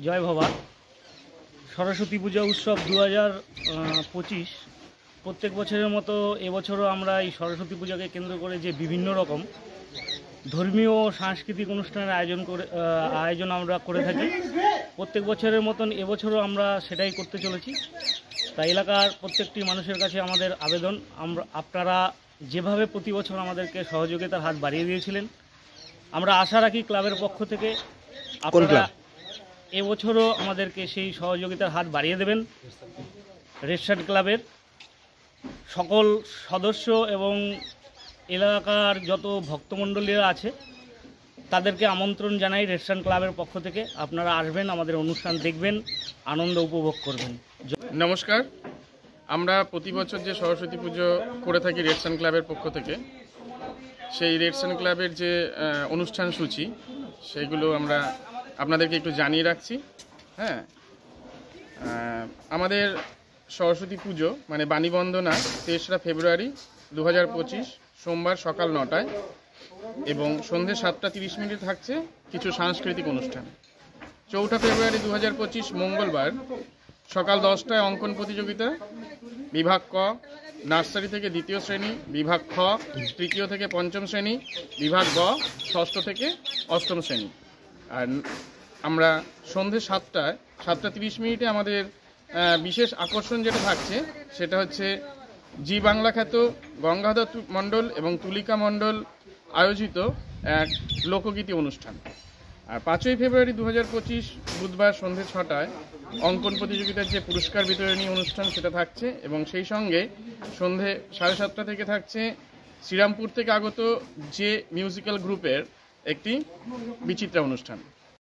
জয় ভবা। সরস্বতী পূজা উৎসব 2025 প্রত্যেক বছরের মতো এবছরও আমরা এই সরস্বতী পূজাকে কেন্দ্র করে যে বিভিন্ন রকম ধর্মীয় ও সাংস্কৃতিক অনুষ্ঠানের আয়োজন আমরা করে থাকি। প্রত্যেক বছরের মতন এবছরও আমরা সেটাই করতে চলেছি। তাই এলাকার প্রত্যেকটি মানুষের কাছে আমাদের আবেদন, আপনারা যেভাবে প্রতি বছর আমাদেরকে সহযোগিতার হাত বাড়িয়ে দিয়েছিলেন, আমরা আশা রাখি ক্লাবের পক্ষ থেকে আপনারা এবছরও আমাদেরকে সেই সহযোগিতার হাত বাড়িয়ে দেবেন। রেড ক্লাবের সকল সদস্য এবং এলাকার যত ভক্তমণ্ডলীরা আছে তাদেরকে আমন্ত্রণ জানাই রেড ক্লাবের পক্ষ থেকে। আপনারা আসবেন, আমাদের অনুষ্ঠান দেখবেন, আনন্দ উপভোগ করবেন। নমস্কার, আমরা প্রতি বছর যে সরস্বতী পুজো করে থাকি রেড ক্লাবের পক্ষ থেকে, সেই রেড ক্লাবের যে অনুষ্ঠান সূচি সেইগুলো আমরা আপনাদেরকে একটু জানিয়ে রাখছি। হ্যাঁ, আমাদের সরস্বতী পুজো মানে বাণী বন্দনা 23 ফেব্রুয়ারি 2025 সোমবার সকাল 9টায় এবং সন্ধ্যে 7:30 থাকছে কিছু সাংস্কৃতিক অনুষ্ঠান। 4 ফেব্রুয়ারি 2025 মঙ্গলবার সকাল 10টায় অঙ্কন প্রতিযোগিতা, বিভাগ ক নার্সারি থেকে দ্বিতীয় শ্রেণী, বিভাগ খ তৃতীয় থেকে পঞ্চম শ্রেণী, বিভাগ গ ষষ্ঠ থেকে অষ্টম শ্রেণী। আর আমরা সন্ধ্যে 7:30 আমাদের বিশেষ আকর্ষণ যেটা থাকছে সেটা হচ্ছে জি বাংলা খ্যাত গঙ্গাধর মণ্ডল এবং তুলিকা মণ্ডল আয়োজিত এক লোকগীতি অনুষ্ঠান। আর 5 ফেব্রুয়ারি 2025 বুধবার সন্ধ্যে 6টায় অঙ্কন প্রতিযোগিতার যে পুরস্কার বিতরণী অনুষ্ঠান সেটা থাকছে এবং সেই সঙ্গে সন্ধ্যে 7:30 থেকে থাকছে শ্রীরামপুর থেকে আগত যে মিউজিক্যাল গ্রুপের একটি বিচিত্রা অনুষ্ঠান।